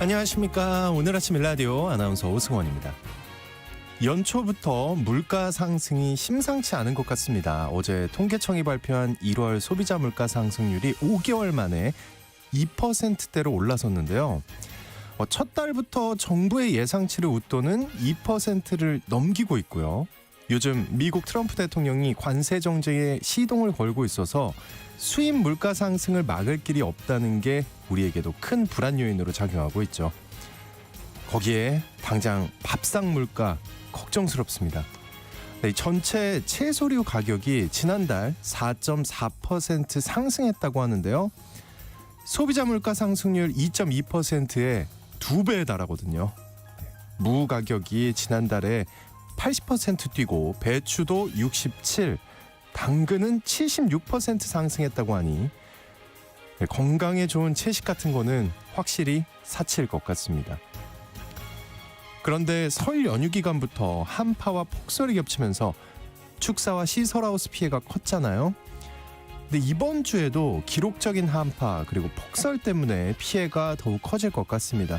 안녕하십니까. 오늘 아침 일라디오 아나운서 오승원입니다. 연초부터 물가 상승이 심상치 않은 것 같습니다. 어제 통계청이 발표한 1월 소비자 물가 상승률이 5개월 만에 2%대로 올라섰는데요. 첫 달부터 정부의 예상치를 웃도는 2%를 넘기고 있고요. 요즘 미국 트럼프 대통령이 관세 정책에 시동을 걸고 있어서 수입 물가 상승을 막을 길이 없다는 게 우리에게도 큰 불안 요인으로 작용하고 있죠. 거기에 당장 밥상 물가 걱정스럽습니다. 전체 채소류 가격이 지난달 4.4% 상승했다고 하는데요. 소비자 물가 상승률 2.2%에 2배에 달하거든요. 무 가격이 지난달에 80% 뛰고 배추도 67%, 당근은 76% 상승했다고 하니 건강에 좋은 채식 같은 거는 확실히 사치일 것 같습니다. 그런데 설 연휴 기간부터 한파와 폭설이 겹치면서 축사와 시설하우스 피해가 컸잖아요. 근데 이번 주에도 기록적인 한파 그리고 폭설 때문에 피해가 더욱 커질 것 같습니다.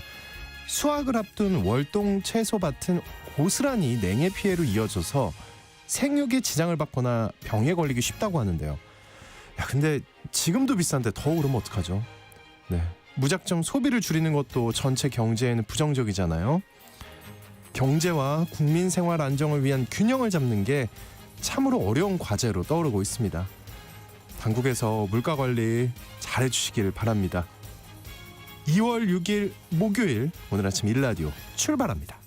수확을 앞둔 월동 채소밭은 고스란히 냉해 피해로 이어져서 생육에 지장을 받거나 병에 걸리기 쉽다고 하는데요. 근데 지금도 비싼데 더 오르면 어떡하죠? 무작정 소비를 줄이는 것도 전체 경제에는 부정적이잖아요. 경제와 국민 생활 안정을 위한 균형을 잡는 게 참으로 어려운 과제로 떠오르고 있습니다. 당국에서 물가 관리 잘 해주시길 바랍니다. 2월 6일 목요일 오늘 아침 일라디오 출발합니다.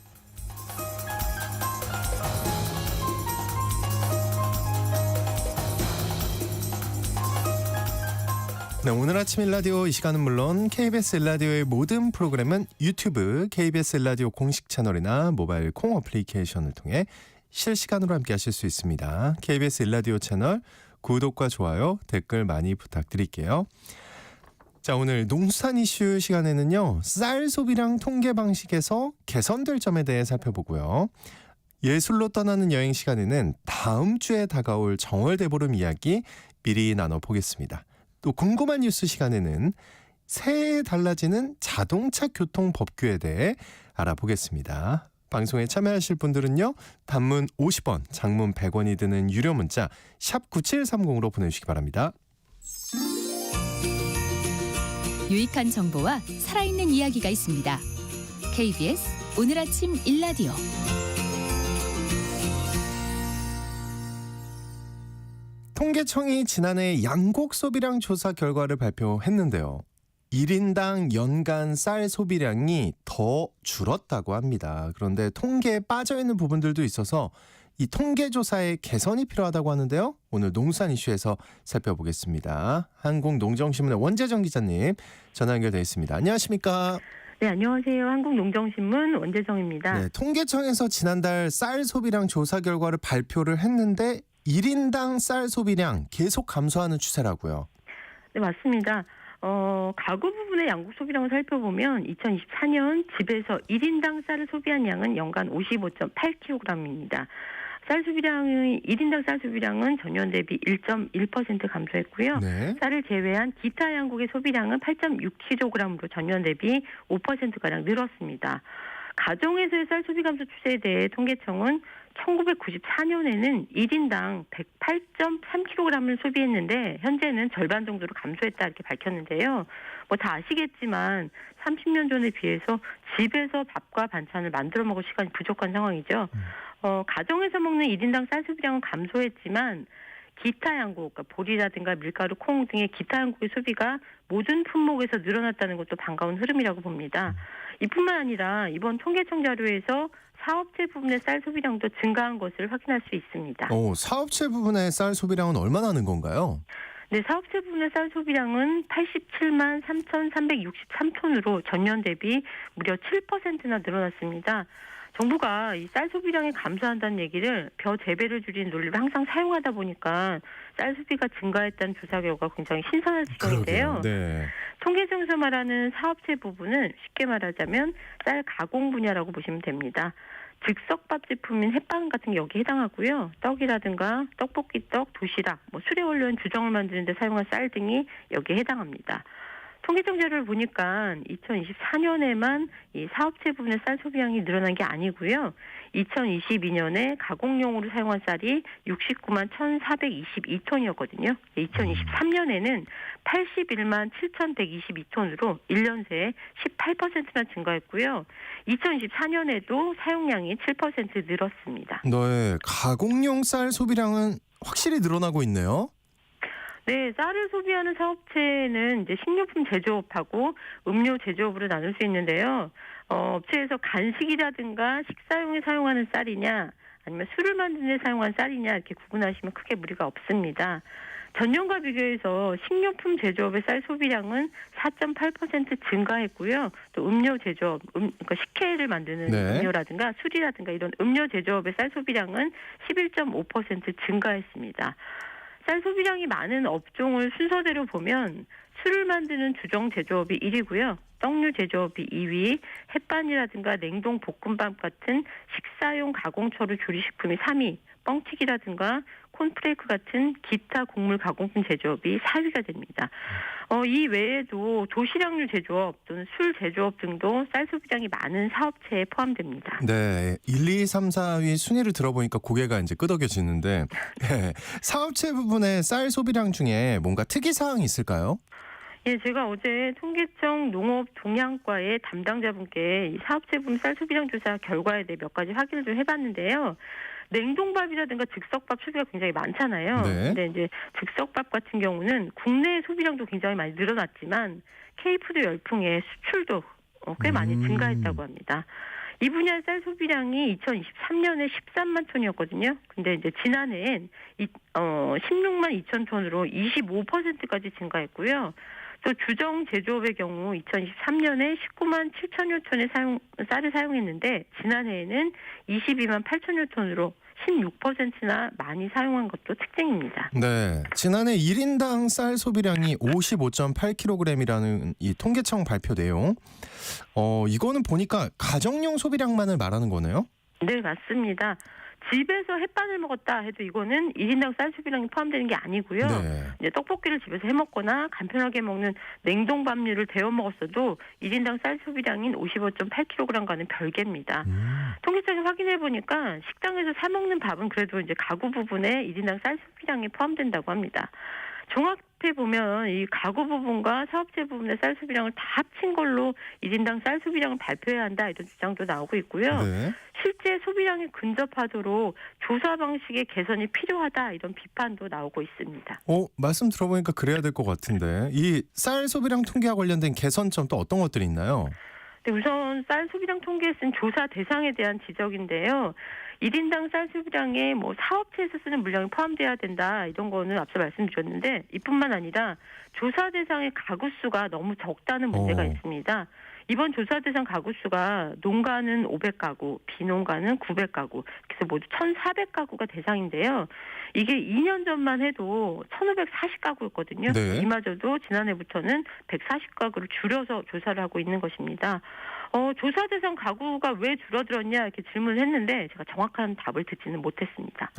오늘 아침 일라디오 이 시간은 물론 KBS 일라디오의 모든 프로그램은 유튜브 KBS 일라디오 공식 채널이나 모바일 콩 어플리케이션을 통해 실시간으로 함께 하실 수 있습니다. KBS 일라디오 채널 구독과 좋아요, 댓글 많이 부탁드릴게요. 자, 오늘 농수산 이슈 시간에는요. 쌀 소비량 통계 방식에서 개선될 점에 대해 살펴보고요. 예술로 떠나는 여행 시간에는 다음 주에 다가올 정월 대보름 이야기 미리 나눠보겠습니다. 또 궁금한 뉴스 시간에는 새해에 달라지는 자동차 교통 법규에 대해 알아보겠습니다. 방송에 참여하실 분들은요. 단문 50원, 장문 100원이 드는 유료 문자 샵 9730으로 보내주시기 바랍니다. 유익한 정보와 살아있는 이야기가 있습니다. KBS 오늘 아침 일라디오. 통계청이 지난해 양곡 소비량 조사 결과를 발표했는데요. 1인당 연간 쌀 소비량이 더 줄었다고 합니다. 그런데 통계에 빠져있는 부분들도 있어서 이 통계조사에 개선이 필요하다고 하는데요. 오늘 농수산 이슈에서 살펴보겠습니다. 한국농정신문의 원재정 기자님 전화 연결되어 있습니다. 안녕하십니까? 네, 안녕하세요. 한국농정신문 원재정입니다. 네, 통계청에서 지난달 쌀 소비량 조사 결과를 발표를 했는데 1인당 쌀 소비량 계속 감소하는 추세라고요. 네, 맞습니다. 가구 부분의 양곡 소비량을 살펴보면 2024년 집에서 1인당 쌀을 소비한 양은 연간 55.8kg입니다. 1인당 쌀 소비량은 전년 대비 1.1% 감소했고요. 네. 쌀을 제외한 기타 양곡의 소비량은 8.6kg으로 전년 대비 5%가량 늘었습니다. 가정에서의 쌀 소비 감소 추세에 대해 통계청은 1994년에는 1인당 108.3kg을 소비했는데 현재는 절반 정도로 감소했다 이렇게 밝혔는데요. 다 아시겠지만 30년 전에 비해서 집에서 밥과 반찬을 만들어 먹을 시간이 부족한 상황이죠. 가정에서 먹는 1인당 쌀 소비량은 감소했지만 기타 양곡, 그러니까 보리라든가 밀가루, 콩 등의 기타 양곡의 소비가 모든 품목에서 늘어났다는 것도 반가운 흐름이라고 봅니다. 이뿐만 아니라 이번 통계청 자료에서 사업체 부분의 쌀 소비량도 증가한 것을 확인할 수 있습니다. 사업체 부분의 쌀 소비량은 얼마나 는 건가요? 네, 사업체 부분의 쌀 소비량은 87만 3,363톤으로 전년 대비 무려 7%나 늘어났습니다. 정부가 이 쌀 소비량이 감소한다는 얘기를 벼 재배를 줄이는 논리를 항상 사용하다 보니까 쌀 소비가 증가했다는 조사 결과가 굉장히 신선한 지경인데요. 네. 통계청에서 말하는 사업체 부분은 쉽게 말하자면 쌀 가공 분야라고 보시면 됩니다. 즉석밥 제품인 햇반 같은 게 여기에 해당하고요. 떡이라든가 떡볶이 떡, 도시락, 수레 원료인 주정을 만드는 데 사용한 쌀 등이 여기에 해당합니다. 통계청 자료를 보니까 2024년에만 이 사업체 부분의 쌀 소비량이 늘어난 게 아니고요. 2022년에 가공용으로 사용한 쌀이 69만 1,422톤이었거든요. 2023년에는 81만 7,122톤으로 1년 새에 18%나 증가했고요. 2024년에도 사용량이 7% 늘었습니다. 네, 가공용 쌀 소비량은 확실히 늘어나고 있네요. 네, 쌀을 소비하는 사업체는 이제 식료품 제조업하고 음료 제조업으로 나눌 수 있는데요. 업체에서 간식이라든가 식사용에 사용하는 쌀이냐, 아니면 술을 만드는 데 사용한 쌀이냐 이렇게 구분하시면 크게 무리가 없습니다. 전년과 비교해서 식료품 제조업의 쌀 소비량은 4.8% 증가했고요. 또 음료 제조업, 그러니까 식혜를 만드는 네. 음료라든가 술이라든가 이런 음료 제조업의 쌀 소비량은 11.5% 증가했습니다. 쌀 소비량이 많은 업종을 순서대로 보면 술을 만드는 주정 제조업이 1위고요. 떡류 제조업이 2위, 햇반이라든가 냉동 볶음밥 같은 식사용 가공처로 조리식품이 3위, 뻥튀기라든가 콘프레이크 같은 기타 곡물 가공품 제조업이 4위가 됩니다. 이 외에도 도시락류 제조업 또는 술 제조업 등도 쌀 소비량이 많은 사업체에 포함됩니다. 네, 1, 2, 3, 4위 순위를 들어보니까 고개가 이제 끄덕여지는데 네, 사업체 부분의 쌀 소비량 중에 뭔가 특이사항이 있을까요? 예, 제가 어제 통계청 농업 동향과의 담당자분께 이 사업체 부분 쌀 소비량 조사 결과에 대해 몇 가지 확인을 좀 해봤는데요. 냉동밥이라든가 즉석밥 소비가 굉장히 많잖아요. 네. 근데 이제 즉석밥 같은 경우는 국내 소비량도 굉장히 많이 늘어났지만 K푸드 열풍의 수출도 꽤 많이 증가했다고 합니다. 이 분야의 쌀 소비량이 2023년에 13만 톤이었거든요. 근데 이제 지난해엔 16만 2천 톤으로 25%까지 증가했고요. 또 주정 제조업의 경우 2023년에 19만 7천여 톤의 쌀을 사용했는데 지난해에는 22만 8천여 톤으로 16%나 많이 사용한 것도 특징입니다. 네, 지난해 1인당 쌀 소비량이 55.8kg이라는 이 통계청 발표 내용. 이거는 보니까 가정용 소비량만을 말하는 거네요? 네, 맞습니다. 집에서 햇반을 먹었다 해도 이거는 1인당 쌀 소비량이 포함되는 게 아니고요. 네. 이제 떡볶이를 집에서 해 먹거나 간편하게 먹는 냉동밥류를 데워 먹었어도 1인당 쌀 소비량인 55.8kg과는 별개입니다. 통계청이 확인해 보니까 식당에서 사 먹는 밥은 그래도 이제 가구 부분에 1인당 쌀 소비량이 포함된다고 합니다. 종합해 보면 이 가구 부분과 사업체 부분의 쌀 소비량을 다 합친 걸로 1인당 쌀 소비량을 발표해야 한다 이런 주장도 나오고 있고요. 네. 실제 소비량에 근접하도록 조사 방식의 개선이 필요하다 이런 비판도 나오고 있습니다. 말씀 들어보니까 그래야 될 것 같은데 이 쌀 소비량 통계와 관련된 개선점 또 어떤 것들이 있나요? 네, 우선 쌀 소비량 통계에 쓴 조사 대상에 대한 지적인데요. 1인당 쌀 소비량에 사업체에서 쓰는 물량이 포함돼야 된다 이런 거는 앞서 말씀드렸는데 이뿐만 아니라 조사 대상의 가구 수가 너무 적다는 문제가 있습니다. 이번 조사 대상 가구 수가 농가는 500가구, 비농가는 900가구, 그래서 모두 1,400가구가 대상인데요. 이게 2년 전만 해도 1,540가구였거든요. 네. 이마저도 지난해부터는 140가구를 줄여서 조사를 하고 있는 것입니다. 조사 대상 가구가 왜 줄어들었냐 이렇게 질문을 했는데 제가 정확한 답을 듣지는 못했습니다.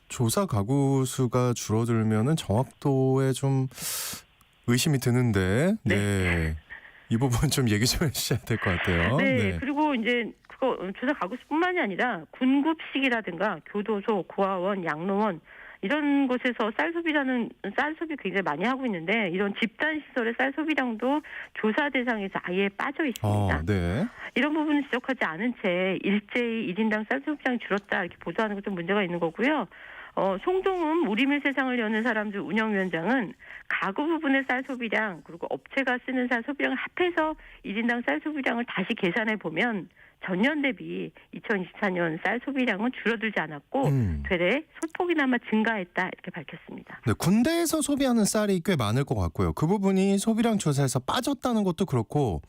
조사 가구 수가 줄어들면은 정확도에 좀 의심이 드는데, 네. 이 부분 좀 얘기 좀 해주셔야 될 것 같아요. 네, 그리고 이제 그거 조사 가구 수뿐만이 아니라 군급식이라든가 교도소, 고아원, 양로원 이런 곳에서 쌀 소비 굉장히 많이 하고 있는데 이런 집단 시설의 쌀 소비량도 조사 대상에서 아예 빠져 있습니다. 네. 이런 부분을 지적하지 않은 채 일제히 1인당 쌀 소비량이 줄었다 이렇게 보도하는 건 좀 문제가 있는 거고요. 송동음 우리밀 세상을 여는 사람들 운영위원장은 가구 부분의 쌀 소비량 그리고 업체가 쓰는 쌀 소비량을 합해서 1인당 쌀 소비량을 다시 계산해 보면 전년 대비 2024년 쌀 소비량은 줄어들지 않았고 되레 소폭이나마 증가했다 이렇게 밝혔습니다. 네, 군대에서 소비하는 쌀이 꽤 많을 것 같고요. 그 부분이 소비량 조사에서 빠졌다는 것도 그렇고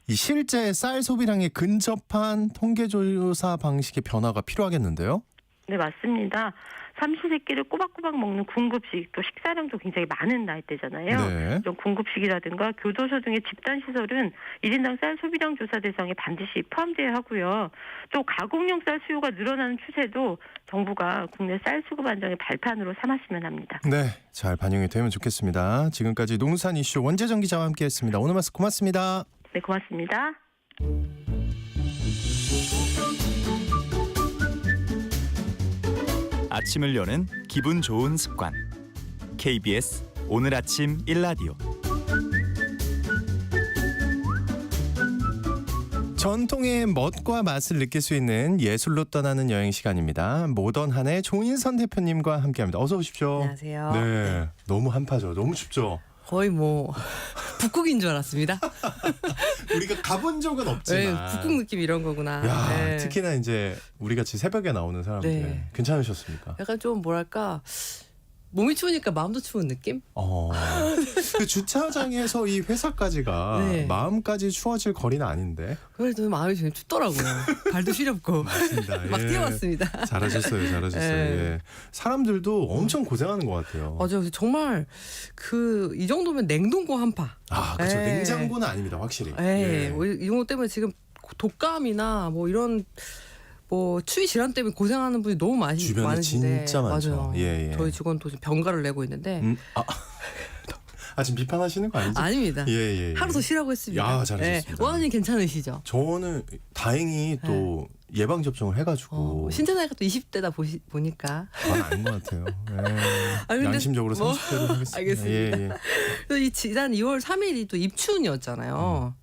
이 실제 쌀 소비량에 근접한 통계조사 방식의 변화가 필요하겠는데요? 네, 맞습니다. 삼시세끼를 꼬박꼬박 먹는 군급식, 또 식사량도 굉장히 많은 나이대잖아요. 네. 이런 군급식이라든가 교도소 등의 집단시설은 1인당 쌀 소비량 조사 대상에 반드시 포함되어야 하고요. 또 가공용 쌀 수요가 늘어나는 추세도 정부가 국내 쌀 수급 안정의 발판으로 삼았으면 합니다. 네, 잘 반영이 되면 좋겠습니다. 지금까지 농수산 이슈 원재정 기자와 함께했습니다. 오늘 말씀 고맙습니다. 네, 고맙습니다. 아침을 여는 기분 좋은 습관. KBS 오늘 아침 일라디오. 전통의 멋과 맛을 느낄 수 있는 예술로 떠나는 여행 시간입니다. 모던한의 조인선 대표님과 함께합니다. 어서 오십시오. 안녕하세요. 네, 너무 한파죠. 너무 춥죠. 거의 뭐 북극인 줄 알았습니다. 우리가 가본 적은 없지만. 네, 북극 느낌 이런 거구나. 야, 네. 특히나 이제 우리 같이 새벽에 나오는 사람들 네. 괜찮으셨습니까? 약간 좀 뭐랄까 몸이 추우니까 마음도 추운 느낌? 그 주차장에서 이 회사까지가 네. 마음까지 추워질 거리는 아닌데. 그래도 마음이 좀 춥더라고요. 발도 시렵고 맞습니다. 막 예. 뛰어왔습니다. 잘하셨어요. 네. 예. 사람들도 엄청 고생하는 것 같아요. 맞아요. 정말 이 정도면 냉동고 한파. 아, 그렇죠. 네. 냉장고는 아닙니다, 확실히. 예. 이 정도 때문에 지금 독감이나 뭐 이런 뭐 추위 질환 때문에 고생하는 분이 너무 주변에 많으신데 진짜 많죠. 맞아요. 예. 저희 직원도 지금 병가를 내고 있는데 지금 비판하시는 거 아니죠? 아닙니다. 예. 하루 더 쉬라고 했습니다. 야, 잘하셨습니다. 원하님 괜찮으시죠? 저는 다행히 또 예방 접종을 해가지고 신체 나이가 또 20대다 보니까 그건 아닌 것 같아요. 예. 근데 양심적으로 뭐, 30대로 하겠습니다. 알겠습니다. 예. 그래서 이 지난 2월 3일이 또 입춘이었잖아요.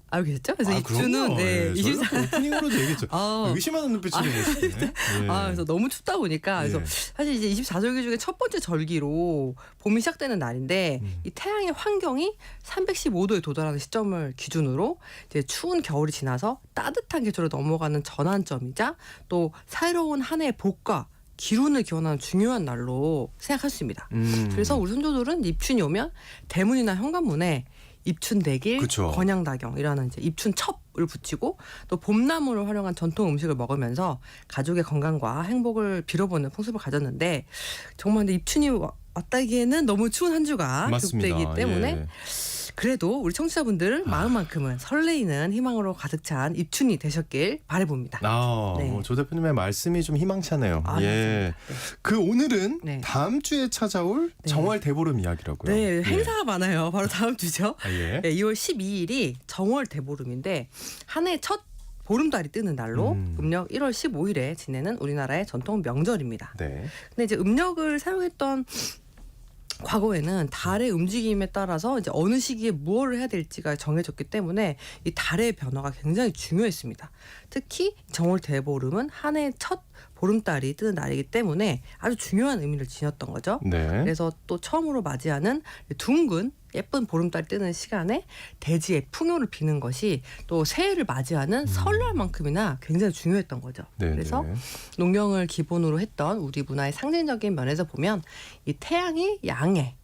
알고 계셨죠? 그래서 입춘은 그럼요. 네, 예, 24. 저희가 오프닝으로도 얘기했죠. 의심하는 눈빛으로 보시네. 그래서 너무 춥다 보니까 그래서 예. 사실 이제 24절기 중에 첫 번째 절기로 봄이 시작되는 날인데 이 태양의 환경이 315도에 도달하는 시점을 기준으로 이제 추운 겨울이 지나서 따뜻한 계절로 넘어가는 전환점이자 또 새로운 한 해의 복과 기운을 기원하는 중요한 날로 생각할 수 있습니다. 그래서 우리 선조들은 입춘이 오면 대문이나 현관문에 입춘대길, 그쵸. 권양다경이라는 이제 입춘첩을 붙이고 또 봄나물을 활용한 전통 음식을 먹으면서 가족의 건강과 행복을 빌어보는 풍습을 가졌는데 정말 근데 입춘이 왔다기에는 너무 추운 한 주가 맞습니다. 계속되기 때문에 예. 그래도 우리 청취자분들 마음만큼은 설레이는 희망으로 가득 찬 입춘이 되셨길 바라봅니다. 네. 조 대표님의 말씀이 좀 희망차네요. 예. 맞습니다. 그 오늘은 네. 다음 주에 찾아올 네. 정월 대보름 이야기라고요. 네, 행사가 많아요. 바로 다음 주죠. 예. 네, 2월 12일이 정월 대보름인데 한 해 첫 보름달이 뜨는 날로 음력 1월 15일에 지내는 우리나라의 전통 명절입니다. 네. 근데 이제 음력을 사용했던 과거에는 달의 움직임에 따라서 이제 어느 시기에 무엇을 해야 될지가 정해졌기 때문에 이 달의 변화가 굉장히 중요했습니다. 특히 정월 대보름은 한 해 첫 보름달이 뜨는 날이기 때문에 아주 중요한 의미를 지녔던 거죠. 네. 그래서 또 처음으로 맞이하는 둥근 예쁜 보름달 뜨는 시간에 대지의 풍요를 비는 것이 또 새해를 맞이하는 설날만큼이나 굉장히 중요했던 거죠. 네, 그래서 네. 농경을 기본으로 했던 우리 문화의 상징적인 면에서 보면 이 태양이 양의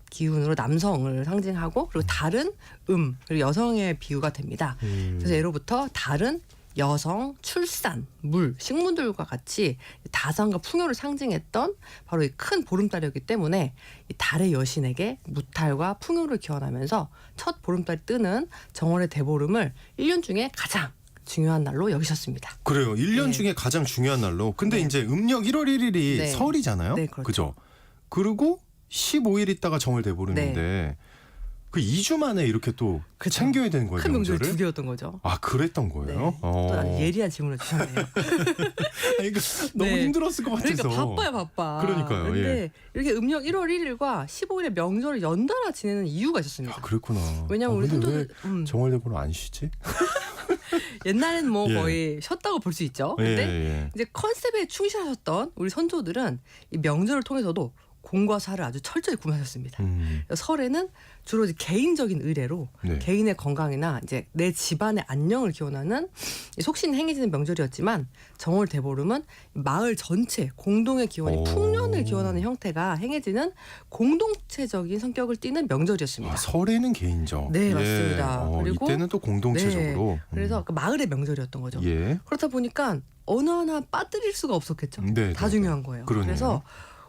기운으로 남성을 상징하고 그리고 달은 그리고 여성의 비유가 됩니다. 그래서 예로부터 달은 여성, 출산, 물, 식물들과 같이 다산과 풍요를 상징했던 바로 이 큰 보름달이었기 때문에 이 달의 여신에게 무탈과 풍요를 기원하면서 첫 보름달이 뜨는 정월의 대보름을 1년 중에 가장 중요한 날로 여기셨습니다. 그래요. 1년 네. 중에 가장 중요한 날로. 근데 네. 이제 음력 1월 1일이 네. 설이잖아요. 네, 그렇죠. 그죠? 그리고 15일 있다가 정월 대보름인데 그 2주 만에 이렇게 또 그쵸. 챙겨야 되는 거예요, 큰 명절 명절을? 두 개였던 거죠. 아, 그랬던 네. 거예요? 또 아주 예리한 질문을 주셨네요. 아니, 이거 너무 네. 힘들었을 것 같아서. 그러니까 바빠. 그러니까요, 근데 예. 이렇게 음력 1월 1일과 15일의 명절을 연달아 지내는 이유가 있었습니다. 아, 그랬구나. 왜냐면 우리 근데 선조들 왜 정월 대보름 안 쉬지? 옛날에는 뭐 예. 거의 쉬었다고 볼 수 있죠. 예, 근데 예. 이제 컨셉에 충실하셨던 우리 선조들은 이 명절을 통해서도 공과 사를 아주 철저히 구매하셨습니다. 설에는 주로 이제 개인적인 의례로 네. 개인의 건강이나 이제 내 집안의 안녕을 기원하는 속신 행해지는 명절이었지만 정월 대보름은 마을 전체 공동의 기원이 오. 풍년을 기원하는 형태가 행해지는 공동체적인 성격을 띠는 명절이었습니다. 아, 설에는 개인적. 네, 맞습니다. 그리고 이때는 또 공동체적으로. 네, 그래서 그 마을의 명절이었던 거죠. 예. 그렇다 보니까 어느 하나 빠뜨릴 수가 없었겠죠. 네, 다 네, 중요한 거예요. 그러네요. 그래서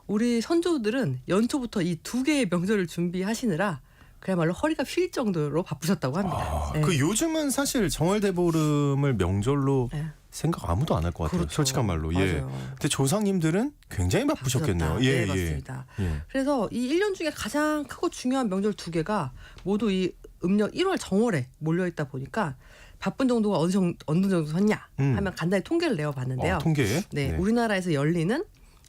우리 선조들은 연초부터 이 두 개의 명절을 준비하시느라 그야말로 허리가 휠 정도로 바쁘셨다고 합니다. 아, 네. 그 요즘은 사실 정월대보름을 명절로 네. 생각 아무도 안 할 것 같아요. 그렇죠. 솔직한 말로. 예. 맞아요. 근데 조상님들은 굉장히 바쁘셨겠네요. 바쁘셨다. 예, 네, 맞습니다. 예. 그래서 이 1년 중에 가장 크고 중요한 명절 두 개가 모두 이 음력 1월 정월에 몰려 있다 보니까 바쁜 정도가 어느 정도 섰냐 하면 간단히 통계를 내어봤는데요. 통계. 네, 우리나라에서 열리는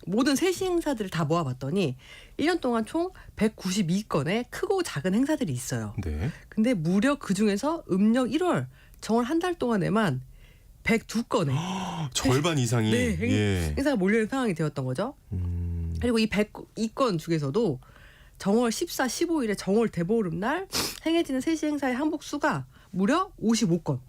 모든 세시 행사들을 다 모아봤더니 1년 동안 총 192건의 크고 작은 행사들이 있어요. 네. 근데 무려 그중에서 음력 1월 정월 한 달 동안에만 102건의 절반 이상이. 네, 예. 행사가 몰려있는 상황이 되었던 거죠. 그리고 이 102건 중에서도 정월 14, 15일에 정월 대보름 날 행해지는 세시 행사의 항복 수가 무려 55건.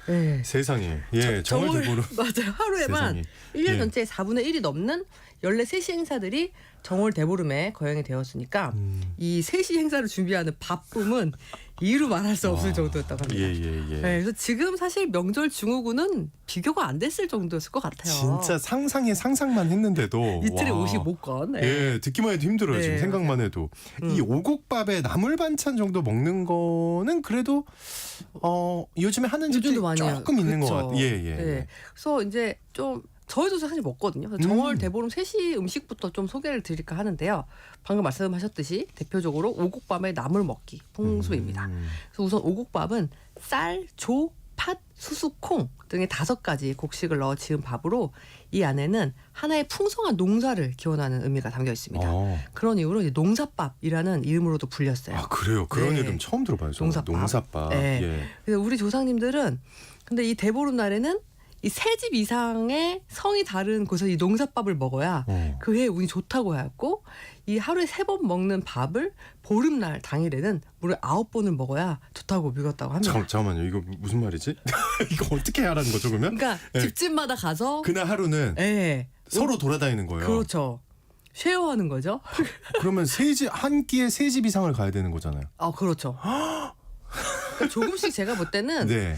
네. 세상에. 예, 정월대보름. 맞아요. 하루에만 세상에. 1년 예. 전체의 4분의 1이 넘는 14세시 행사들이 정월 대보름에 거행이 되었으니까 이 세시 행사를 준비하는 바쁨은 이루 말할 수 없을 정도였다고 합니다. 예. 네, 그래서 지금 사실 명절 증후군은 비교가 안 됐을 정도였을 것 같아요. 진짜 상상만 했는데도 이틀에 와. 55건. 네. 예, 듣기만 해도 힘들어요. 네, 지금 생각만 해도. 이 오곡밥에 나물 반찬 정도 먹는 거는 그래도 요즘에 하는 집들이 요즘도 많이 해요. 조금 있는 것 그쵸. 같아요. 예. 네. 그래서 이제 좀 저희도 사실 먹거든요. 그래서 정월 대보름 세시 음식부터 좀 소개를 드릴까 하는데요. 방금 말씀하셨듯이 대표적으로 오곡밥에 나물 먹기 풍습입니다. 그래서 우선 오곡밥은 쌀, 조, 팥, 수수, 콩 등의 5가지 곡식을 넣어 지은 밥으로 이 안에는 하나의 풍성한 농사를 기원하는 의미가 담겨 있습니다. 그런 이유로 이제 농사밥이라는 이름으로도 불렸어요. 아, 그래요? 그런 네. 이름 처음 들어봐요. 저는. 농사밥. 농사밥. 네. 예. 그래서 우리 조상님들은 근데 이 대보름 날에는 이 3집 이상의 성이 다른 곳에서 이 농사밥을 먹어야 그 해에 운이 좋다고 해왔고 이 하루에 3번 먹는 밥을 보름날 당일에는 무려 9번을 먹어야 좋다고 믿었다고 합니다. 잠깐만요. 이거 무슨 말이지? 이거 어떻게 하라는 거죠, 그러면? 그러니까 네. 집집마다 가서 그날 하루는 네. 서로 돌아다니는 거예요. 그렇죠. 쉐어하는 거죠. 그러면 한 끼에 3집 이상을 가야 되는 거잖아요. 아, 그렇죠. 그러니까 조금씩 제가 볼 때는 네.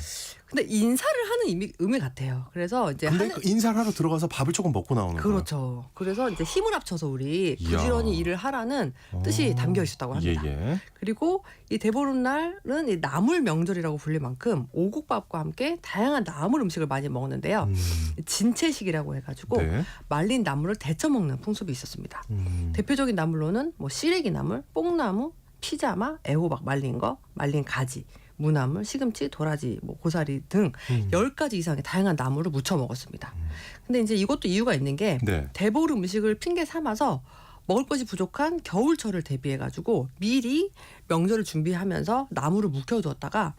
근데 인사를 하는 의미 같아요. 그래서 이제 근데 하는 그 인사를 하러 들어가서 밥을 조금 먹고 나오는 거예요. 그렇죠. 그래서 이제 힘을 합쳐서 우리 이야. 부지런히 일을 하라는 뜻이 담겨 있었다고 합니다. 예. 그리고 이 대보름 날은 이 나물 명절이라고 불릴 만큼 오곡밥과 함께 다양한 나물 음식을 많이 먹는데요. 진채식이라고 해가지고 네. 말린 나물을 데쳐 먹는 풍습이 있었습니다. 대표적인 나물로는 뭐 시래기 나물, 뽕나무, 피자마, 애호박 말린 거, 말린 가지, 무나물, 시금치, 도라지, 뭐 고사리 등 10가지 이상의 다양한 나물을 무쳐 먹었습니다. 근데 이제 이것도 이유가 있는 게 네. 대보름 음식을 핑계 삼아서 먹을 것이 부족한 겨울철을 대비해 가지고 미리 명절을 준비하면서 나물을 묵혀두었다가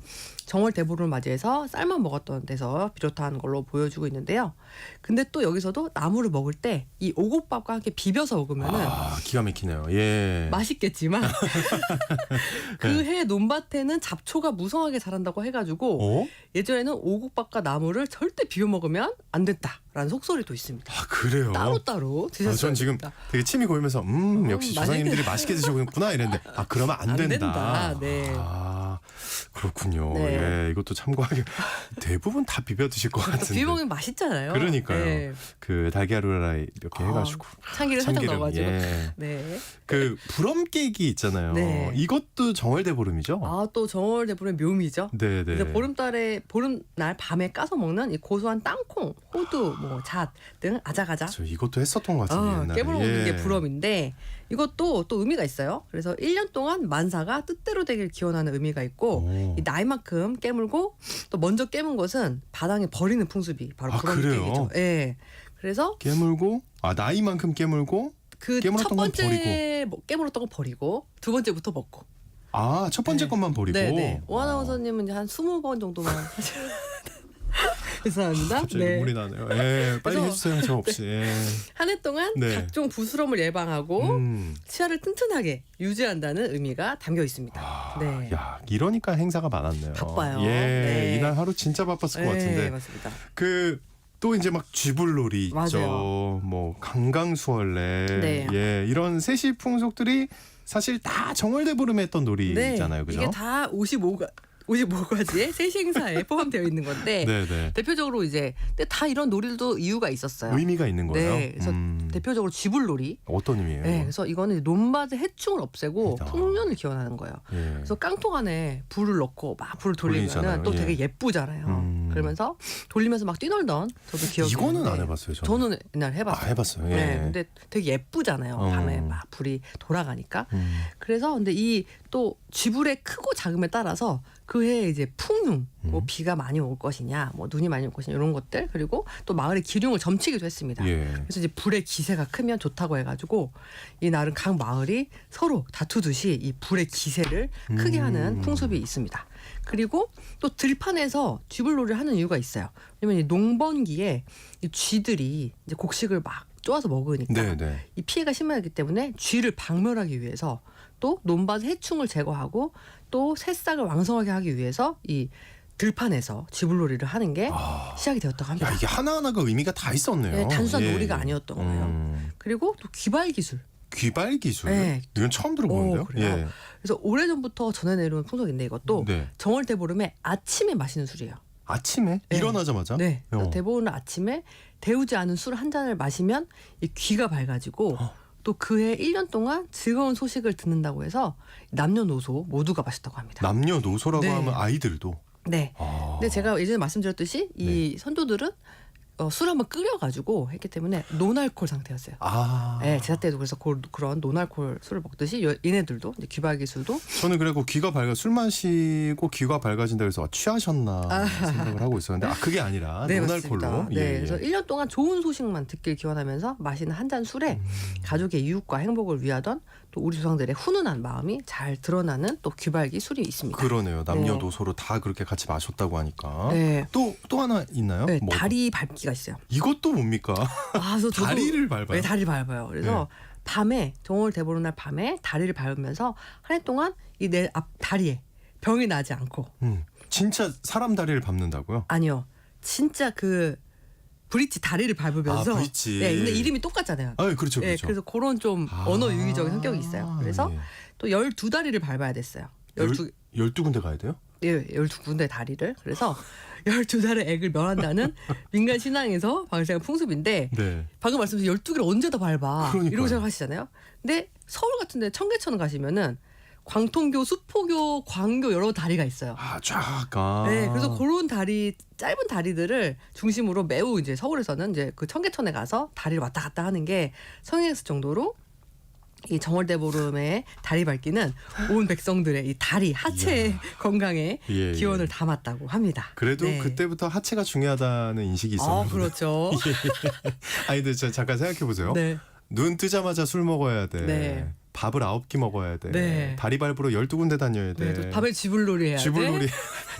정월 대보름을 맞이해서 쌀만 먹었던 데서 비롯한 걸로 보여주고 있는데요. 근데 또 여기서도 나물을 먹을 때 이 오곡밥과 함께 비벼서 먹으면은 기가 막히네요. 예. 맛있겠지만 그 해 논밭에는 잡초가 무성하게 자란다고 해가지고 예전에는 오곡밥과 나물을 절대 비벼 먹으면 안 됐다라는 속설이 또 있습니다. 아, 그래요? 따로따로 드셨어야 전 지금 됩니다. 되게 침이 고이면서 역시 조상님들이 맛있게 드시구나 이랬는데 그러면 안 된다. 네. 아, 그렇군요. 네. 예, 이것도 참고하게 대부분 다 비벼 드실 것 같은데. 비벼 먹으면 맛있잖아요. 그러니까요. 네. 그 달걀후라이 이렇게 해가지고 참기름 살짝 넣어가지고. 예. 네. 그 부럼 깨기 있잖아요. 네. 이것도 정월대보름이죠? 또 정월 대보름의 묘미죠. 네네. 그래서 보름날 밤에 까서 먹는 이 고소한 땅콩, 호두, 뭐 잣 등 아작아작. 저 이것도 했었던 것 같은데 옛날에. 깨물어 먹는 예. 게 부럼인데 이것도 또 의미가 있어요. 그래서 1년 동안 만사가 뜻대로 되길 기원하는 의미가 있고 이 나이만큼 깨물고 또 먼저 깨문 것은 바닥에 버리는 풍습이 바로 부럼 그래요? 깨기죠. 예. 그래서 깨물고 나이만큼 깨물고 그 첫 깨물었던 건 번째 깨물었던 거 버리고 두 번째부터 먹고. 첫 번째 네. 것만 버리고. 네네. 오아나운서님은 이제 한 20번 정도만 죄송합니다. 갑자기 네. 눈물이 나네요. 예, 빨리 그래서- 해주세요. 저 없이. 예. 한 해 동안 네. 각종 부스럼을 예방하고 음. 치아를 튼튼하게 유지한다는 의미가 담겨 있습니다. 아, 네. 야, 이러니까 행사가 많았네요. 바빠요. 예, 네. 이날 하루 진짜 바빴을 것 네, 같은데. 맞습니다. 또 이제 막 쥐불놀이 있죠. 맞아요. 뭐 강강수월래. 네. 예, 이런 세시 풍속들이 사실 다 정월대보름에 했던 놀이잖아요. 그죠? 이게 다 55가지의 세시 행사에 포함되어 있는 건데 네, 네. 대표적으로 이제 근데 다 이런 놀이도 이유가 있었어요. 의미가 있는 거예요. 네, 그래서 대표적으로 쥐불놀이. 어떤 의미예요? 네, 그래서 이거는 논밭의 해충을 없애고 아. 풍년을 기원하는 거예요. 예. 그래서 깡통 안에 불을 넣고 막 불을 돌리잖아요. 돌리면은 또 예. 되게 예쁘잖아요. 그러면서 돌리면서 막 뛰놀던 저도 기억이 이거는 있는데 안 해봤어요. 저는. 저는 옛날 해봤어요. 아, 해봤어요. 예. 네, 근데 되게 예쁘잖아요. 밤에 막 불이 돌아가니까. 그래서 근데 이 또 쥐불의 크고 작음에 따라서 그해 이제 풍흉, 뭐 비가 많이 올 것이냐, 뭐 눈이 많이 올 것이냐 이런 것들 그리고 또 마을의 기륭을 점치기도 했습니다. 예. 그래서 이제 불의 기세가 크면 좋다고 해가지고 이 날은 각 마을이 서로 다투듯이 이 불의 기세를 크게 하는 풍습이 있습니다. 그리고 또 들판에서 쥐불놀이를 하는 이유가 있어요. 왜냐면 이 농번기에 이 쥐들이 이제 곡식을 막 쪼아서 먹으니까 네, 네. 이 피해가 심하기 때문에 쥐를 박멸하기 위해서 또 논밭의 해충을 제거하고 또 새싹을 왕성하게 하기 위해서 이 들판에서 쥐불놀이를 하는 게 시작이 되었다고 합니다. 야, 이게 하나하나가 의미가 다 있었네요. 네, 단순한 예. 놀이가 아니었던 거예요. 그리고 또 귀발 기술. 귀발 기술. 네. 이건 처음 들어보는데요. 오, 그래요? 예. 그래서 오래전부터 전해 내려온 풍속인데 이것도 네. 정월대보름에 아침에 마시는 술이에요. 아침에 네. 일어나자마자. 네. 그래서 어. 대보름 아침에 데우지 않은 술 한 잔을 마시면 이 귀가 밝아지고 또 그해 1년 동안 즐거운 소식을 듣는다고 해서 남녀노소 모두가 마셨다고 합니다. 남녀노소라고 네. 하면 아이들도. 네. 아. 근데 제가 예전에 말씀드렸듯이 이 선조들은 술 한번 끓여가지고 했기 때문에 노알콜 상태였어요. 아. 네, 제사 때도 그래서 그런 노알콜 술을 먹듯이 얘네들도 이제 귀발기술도 저는 그리고 귀가 밝아 술 마시고 귀가 밝아진다 그래서 취하셨나 생각을 하고 있었는데 그게 아니라 네, 노날콜로. 맞습니다. 네, 예, 그래서 예. 1년 동안 좋은 소식만 듣길 기원하면서 마시는 한 잔 술에 가족의 이웃과 행복을 위하던 또 우리 조상들의 훈훈한 마음이 잘 드러나는 또 귀발기 술이 있습니다. 그러네요. 남녀노소로 다 그렇게 같이 마셨다고 하니까. 네. 또 하나 있나요? 네, 뭐. 다리 밟기가 있어요. 이것도 뭡니까? 그래서 저도 다리를 밟아요. 네, 다리를 밟아요. 그래서 밤에 정월 대보름 날 밤에 다리를 밟으면서 한 해 동안 이 내 앞 다리에 병이 나지 않고 진짜 사람 다리를 밟는다고요? 아니요. 진짜 그 브릿지 다리를 밟으면서 아, 브릿지. 네, 근데 이름이 똑같잖아요. 아, 그렇죠, 네, 그렇죠. 그래서 그런 좀 언어 유기적인 성격이 있어요. 그래서 예. 또 12다리를 밟아야 됐어요. 12군데 가야 돼요? 네, 12군데 다리를. 그래서 12살의 액을 멸한다는 민간 신앙에서 발생한 풍습인데 네. 방금 말씀드린 12개를 언제 다 밟아. 그러니까요. 이러고 생각하시잖아요. 근데 서울 같은 데 청계천 가시면은 광통교, 수포교, 광교 여러 다리가 있어요. 아, 쫙. 아. 네, 그래서 그런 다리 짧은 다리들을 중심으로 매우 이제 서울에서는 이제 그 청계천에 가서 다리를 왔다 갔다 하는 게 성행했을 정도로 이 정월대보름의 다리 밟기는 온 백성들의 이 다리 하체 건강에 예, 예. 기원을 담았다고 합니다. 그래도 네. 그때부터 하체가 중요하다는 인식이 아, 있었는데. 그렇죠. 아니, 근데 잠깐 생각해 보세요. 네. 눈 뜨자마자 술 먹어야 돼. 네. 밥을 9끼 먹어야 돼. 네. 다리 밟으러 12군데 다녀야 돼. 네, 또 밤에 쥐불놀이 해야 쥐불놀이. 돼.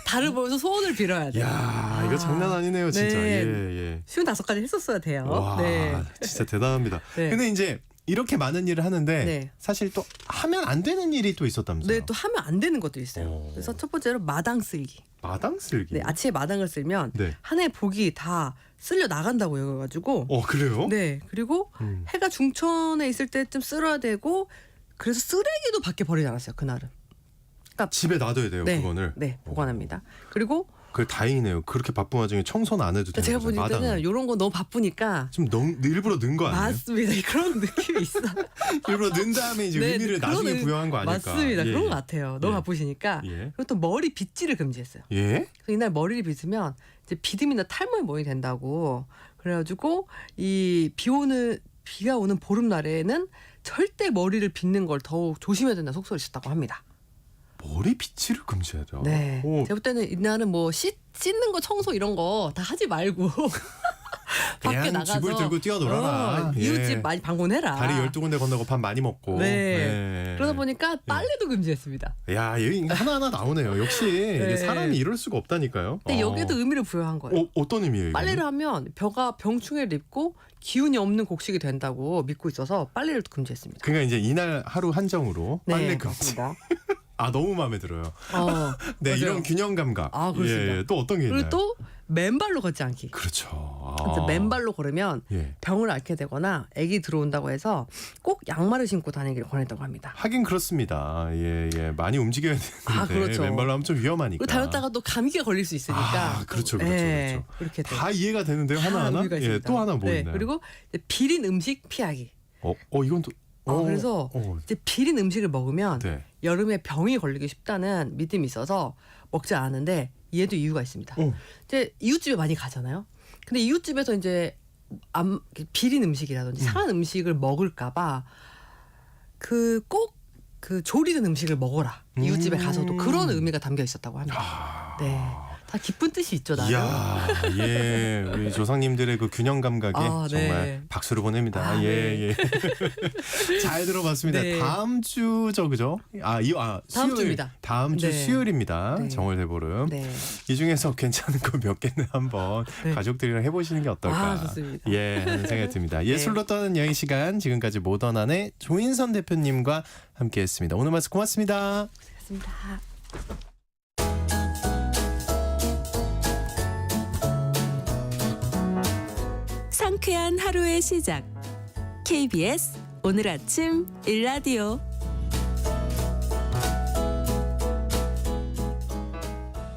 달을 보면서 소원을 빌어야 돼. 야, 이거 장난 아니네요, 진짜. 네. 예, 55가지 했었어야 돼요. 예. 와, 네. 진짜 대단합니다. 네. 근데 이제 이렇게 많은 일을 하는데 네. 사실 또 하면 안 되는 일이 또 있었다면서요. 네, 또 하면 안 되는 것도 있어요. 오. 그래서 첫 번째로 마당 쓸기. 마당 쓸기. 네, 아침에 마당을 쓸면 네. 한 해 복이 다 쓸려 나간다고 여겨가지고. 그래요? 네, 그리고 해가 중천에 있을 때쯤 쓸어야 되고 그래서 쓰레기도 밖에 버리지 않았어요 그날은. 집에 놔둬야 돼요, 네, 그거를. 네, 보관합니다. 그리고 그 다행이네요. 그렇게 바쁜 와중에 청소는 안 해도 되는 제가 거죠, 보실 때는 마당은. 이런 거 너무 바쁘니까. 좀 일부러 넣은 거 아니에요? 맞습니다. 그런 느낌이 있어. 일부러 넣은 다음에 이제 네, 의미를 그런 나중에 의미- 부여한 거 아닐까. 맞습니다. 예, 그런 예. 것 같아요. 너무 예. 바쁘시니까. 예. 그리고 또 머리 빗질을 금지했어요. 예? 그래서 이날 머리를 빗으면 이제 비듬이나 탈모에 모이 된다고. 그래가지고 이 비가 오는 보름날에는 절대 머리를 빗는 걸 더욱 조심해야 된다는 속설이 있었다고 합니다. 머리 빗질을 금지해야 돼요. 네. 오, 제가 볼 때는 이날은 뭐 씻는 거 청소 이런 거 다 하지 말고 밖에 그냥 나가서 집을 들고 뛰어놀아라. 예. 이웃집 많이 방문해라. 다리 12군데 건너고 밥 많이 먹고. 네. 예. 그러다 보니까 빨래도 금지했습니다. 야, 여기 하나하나 나오네요. 역시 이게 사람이 이럴 수가 없다니까요. 근데 여기에도 의미를 부여한 거예요. 어떤 의미예요? 빨래를 하면 벼가 병충해를 입고 기운이 없는 곡식이 된다고 믿고 있어서 빨래를 금지했습니다. 그러니까 이제 이날 하루 한정으로 빨래 금지. 그렇습니다. 아, 너무 마음에 들어요. 네, 맞아요. 이런 균형 감각. 아, 그렇습니다. 예, 또 어떤 게 있나요? 그리고 또 맨발로 걷지 않기. 그렇죠. 그래서 맨발로 걸으면 예. 병을 앓게 되거나 애기 들어온다고 해서 꼭 양말을 신고 다니기를 권했다고 합니다. 하긴 그렇습니다. 예, 예. 많이 움직여야 되는데 아, 그렇죠. 맨발로 하면 좀 위험하니까. 그리고 다녔다가 또 감기가 걸릴 수 있으니까. 아, 그렇죠, 그렇죠, 네, 그렇죠. 그렇게 돼요. 다 이해가 되는데요, 다 하나하나? 의미가 예, 있습니다. 또 하나 뭐 네, 있나요? 그리고 이제 비린 음식 피하기. 이건 또. 그래서 이제 비린 음식을 먹으면 네. 여름에 병이 걸리기 쉽다는 믿음이 있어서 먹지 않았는데 얘도 이유가 있습니다. 이제 이웃집에 많이 가잖아요. 근데 이웃집에서 이제 비린 음식이라든지 상한 음식을 먹을까봐 꼭 그 조리된 음식을 먹어라. 이웃집에 가서도 그런 의미가 담겨 있었다고 합니다. 네. 다 기쁜 뜻이 있죠, 나름. 이야, 예, 우리 조상님들의 그 균형 감각에 정말 네. 박수를 보냅니다. 예, 예. 잘 들어봤습니다. 네. 다음 주죠, 그죠? 다음 수요일, 주입니다. 다음 주 네. 수요일입니다. 네. 정월대보름. 네. 이 중에서 괜찮은 거 몇 개는 한번 네. 가족들이랑 해보시는 게 어떨까? 좋습니다. 예, 하는 생각이 듭니다. 예술로 떠나는 여행 시간, 지금까지 모던안의 조인선 대표님과 함께했습니다. 오늘 말씀 고맙습니다. 고맙습니다. 상쾌한 하루의 시작. KBS 오늘 아침 일라디오.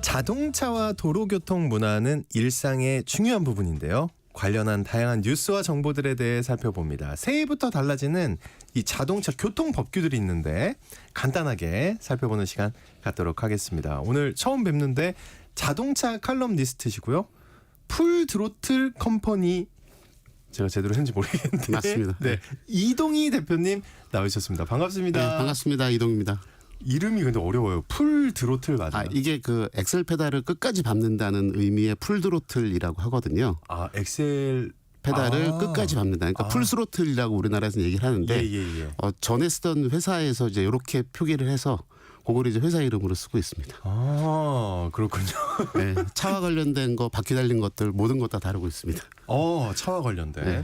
자동차와 도로교통 문화는 일상의 중요한 부분인데요. 관련한 다양한 뉴스와 정보들에 대해 살펴봅니다. 새해부터 달라지는 이 자동차 교통 법규들이 있는데 간단하게 살펴보는 시간 갖도록 하겠습니다. 오늘 처음 뵙는데 자동차 칼럼니스트시고요. 풀 드로틀 컴퍼니, 제가 제대로 했는지 모르겠는데 맞습니다. 네, 이동희 대표님 나오셨습니다. 반갑습니다. 네, 반갑습니다. 이동입니다. 이름이 근데 어려워요. 풀 드로틀 맞아요? 이게 그 엑셀 페달을 끝까지 밟는다는 의미의 풀 드로틀이라고 하거든요. 엑셀 페달을 끝까지 밟는다. 그러니까 풀 스로틀이라고 우리나라에서 얘기를 하는데 예. 전에 쓰던 회사에서 이제 이렇게 표기를 해서 그걸 이제 회사 이름으로 쓰고 있습니다. 그렇군요. 네, 차와 관련된 거, 바퀴 달린 것들 모든 것 다 다루고 있습니다. 차와 관련된. 네.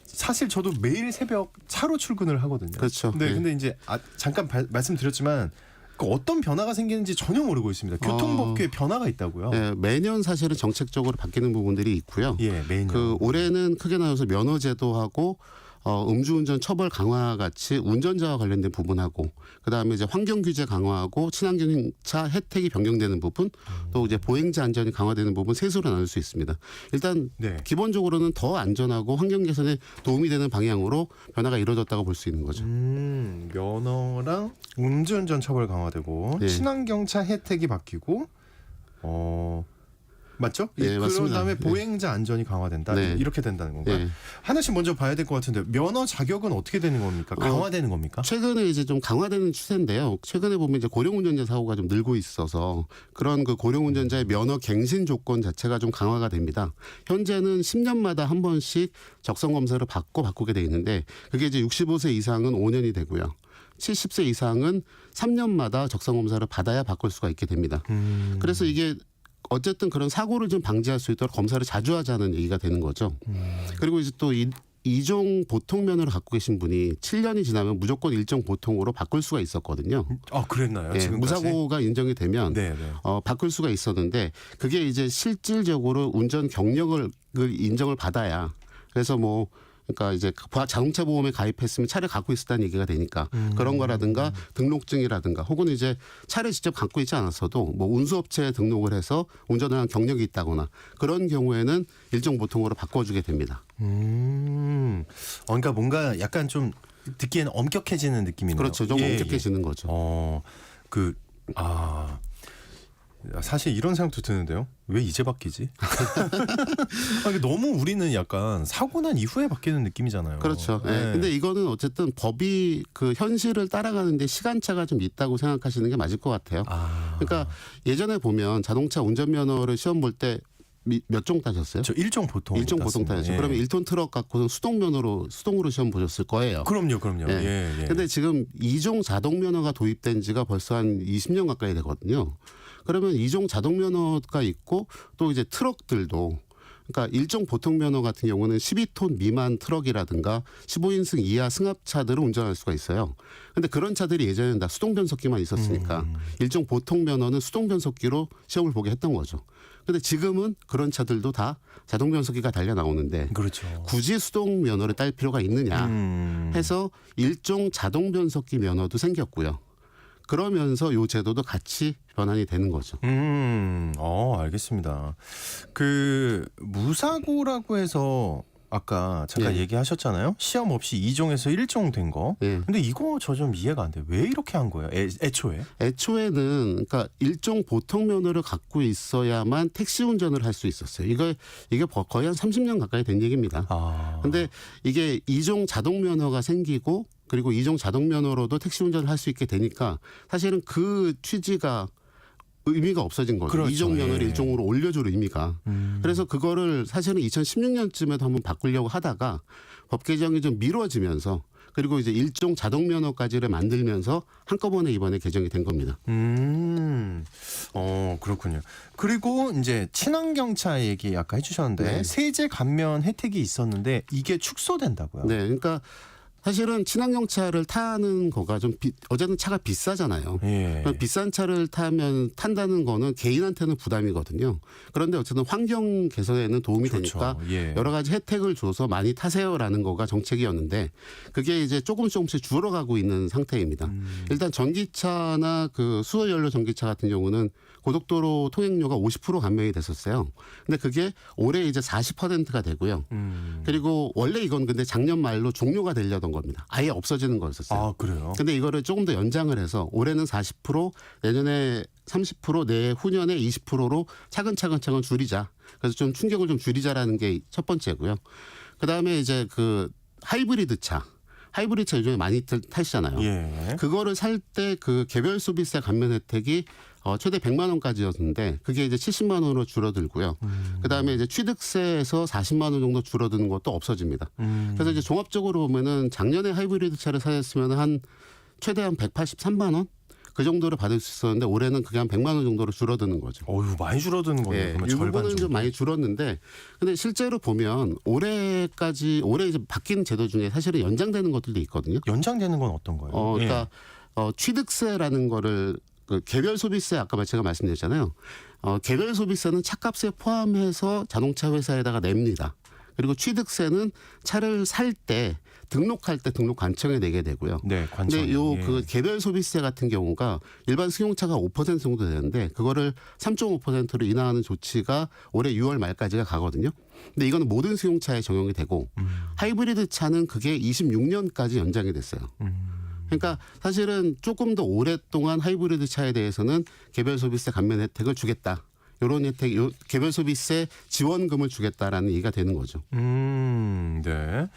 사실 저도 매일 새벽 차로 출근을 하거든요. 그렇죠. 네, 네. 근데 이제 잠깐 말씀드렸지만 그 어떤 변화가 생기는지 전혀 모르고 있습니다. 교통법규에 변화가 있다고요? 네, 매년 사실은 정책적으로 바뀌는 부분들이 있고요. 예, 매년. 그 올해는 크게 나눠서 면허 제도하고 음주운전 처벌 강화 같이 운전자와 관련된 부분하고 그다음에 이제 환경 규제 강화하고 친환경차 혜택이 변경되는 부분 또 이제 보행자 안전이 강화되는 부분 셋으로 나눌 수 있습니다. 일단 네. 기본적으로는 더 안전하고 환경 개선에 도움이 되는 방향으로 변화가 이루어졌다고 볼 수 있는 거죠. 면허랑 음주운전 처벌 강화되고 네. 친환경차 혜택이 바뀌고 맞죠? 네, 맞습니다. 그다음에 네. 보행자 안전이 강화된다. 네. 이렇게 된다는 건가요? 네. 하나씩 먼저 봐야 될 것 같은데 면허 자격은 어떻게 되는 겁니까? 강화되는 겁니까? 최근에 이제 좀 강화되는 추세인데요. 최근에 보면 이제 고령 운전자 사고가 좀 늘고 있어서 그런 그 고령 운전자의 면허 갱신 조건 자체가 좀 강화가 됩니다. 현재는 10년마다 한 번씩 적성 검사를 바꾸게 돼 있는데 그게 이제 65세 이상은 5년이 되고요. 70세 이상은 3년마다 적성 검사를 받아야 바꿀 수가 있게 됩니다. 그래서 이게 어쨌든 그런 사고를 좀 방지할 수 있도록 검사를 자주 하자는 얘기가 되는 거죠. 그리고 이제 또 이종 보통 면허를 갖고 계신 분이 7년이 지나면 무조건 일종 보통으로 바꿀 수가 있었거든요. 그랬나요? 네, 지금까지? 무사고가 인정이 되면 네. 바꿀 수가 있었는데 그게 이제 실질적으로 운전 경력을 인정을 받아야 그래서 그러니까 이제 자동차 보험에 가입했으면 차를 갖고 있었다는 얘기가 되니까 그런 거라든가 등록증이라든가 혹은 이제 차를 직접 갖고 있지 않았어도 운수업체에 등록을 해서 운전을 한 경력이 있다거나 그런 경우에는 일종 보통으로 바꿔주게 됩니다. 그러니까 뭔가 약간 좀 듣기에는 엄격해지는 느낌이네요. 그렇죠. 좀 엄격해지는 거죠. 사실 이런 생각도 드는데요. 왜 이제 바뀌지? 너무 우리는 약간 사고 난 이후에 바뀌는 느낌이잖아요. 그렇죠. 네. 근데 이거는 어쨌든 법이 그 현실을 따라가는데 시간차가 좀 있다고 생각하시는 게 맞을 것 같아요. 그러니까 예전에 보면 자동차 운전면허를 시험 볼 때 몇 종 따셨어요? 저 1종 보통. 1종 보통 따셨죠. 예. 그러면 1톤 트럭 갖고는 수동으로 시험 보셨을 거예요. 그럼요. 예. 예. 예. 근데 지금 2종 자동 면허가 도입된 지가 벌써 한 20년 가까이 되거든요. 그러면 2종 자동 면허가 있고 또 이제 트럭들도 그러니까 1종 보통 면허 같은 경우는 12톤 미만 트럭이라든가 15인승 이하 승합차들을 운전할 수가 있어요. 근데 그런 차들이 예전에는 다 수동 변속기만 있었으니까 1종 보통 면허는 수동 변속기로 시험을 보게 했던 거죠. 근데 지금은 그런 차들도 다 자동 변속기가 달려 나오는데 그렇죠. 굳이 수동 면허를 딸 필요가 있느냐 해서 1종 자동 변속기 면허도 생겼고요. 그러면서 요 제도도 같이 변환이 되는 거죠. 알겠습니다. 그 무사고라고 해서 아까 잠깐 예. 얘기하셨잖아요. 시험 없이 2종에서 1종 된 거. 예. 근데 이거 저 좀 이해가 안 돼요. 왜 이렇게 한 거예요? 애초에? 애초에는 그러니까 1종 보통 면허를 갖고 있어야만 택시 운전을 할 수 있었어요. 이게 거의 한 30년 가까이 된 얘기입니다. 근데 이게 2종 자동 면허가 생기고 그리고 2종 자동 면허로도 택시 운전을 할 수 있게 되니까 사실은 그 취지가 의미가 없어진 거죠. 그렇죠. 2종 면허를 예. 1종으로 올려줄 의미가. 그래서 그거를 사실은 2016년쯤에도 한번 바꾸려고 하다가 법 개정이 좀 미뤄지면서 그리고 이제 1종 자동 면허까지를 만들면서 한꺼번에 이번에 개정이 된 겁니다. 그렇군요. 그리고 이제 친환경차 얘기 아까 해주셨는데 네. 세제 감면 혜택이 있었는데 이게 축소된다고요? 네, 그러니까 사실은 친환경차를 타는 거가 좀 어제는 차가 비싸잖아요. 예. 그럼 비싼 차를 탄다는 거는 개인한테는 부담이거든요. 그런데 어쨌든 환경 개선에는 도움이 그렇죠. 되니까 예. 여러 가지 혜택을 줘서 많이 타세요라는 거가 정책이었는데 그게 이제 조금씩 줄어가고 있는 상태입니다. 일단 전기차나 그 수소연료 전기차 같은 경우는 고속도로 통행료가 50% 감면이 됐었어요. 근데 그게 올해 이제 40%가 되고요. 그리고 원래 이건 근데 작년 말로 종료가 되려던 겁니다. 아예 없어지는 거였었어요. 아, 그래요? 근데 이거를 조금 더 연장을 해서 올해는 40%, 내년에 30%, 내후년에 20%로 차근차근 줄이자. 그래서 좀 충격을 좀 줄이자라는 게 첫 번째고요. 그다음에 이제 그 하이브리드 차 요즘에 많이 타시잖아요. 예. 그거를 살 때 그 개별 소비세 감면 혜택이 최대 100만 원까지였는데 그게 이제 70만 원으로 줄어들고요. 그다음에 이제 취득세에서 40만 원 정도 줄어드는 것도 없어집니다. 그래서 이제 종합적으로 보면은 작년에 하이브리드 차를 사셨으면 한 최대한 183만 원? 그 정도를 받을 수 있었는데 올해는 그게 한 100만 원 정도로 줄어드는 거죠. 어휴, 많이 줄어드는 거네요. 예, 그러면 이 절반 부분은 정도. 좀 많이 줄었는데 근데 실제로 보면 올해 이제 바뀐 제도 중에 사실은 연장되는 것들도 있거든요. 연장되는 건 어떤 거예요? 그러니까 취득세라는 거를 그 개별 소비세 아까 제가 말씀드렸잖아요. 개별 소비세는 차값에 포함해서 자동차 회사에다가 냅니다. 그리고 취득세는 차를 살 때 등록할 때 등록관청에 내게 되고요. 네, 관청. 근데 그 개별 소비세 같은 경우가 일반 승용차가 5% 정도 되는데 그거를 3.5%로 인하하는 조치가 올해 6월 말까지가 가거든요. 근데 이거는 모든 승용차에 적용이 되고 하이브리드 차는 그게 26년까지 연장이 됐어요. 그러니까 사실은 조금 더 오랫동안 하이브리드 차에 대해서는 개별 소비세 감면 혜택을 주겠다. 이런 혜택, 개별 소비세 지원금을 주겠다라는 얘기가 되는 거죠. 네.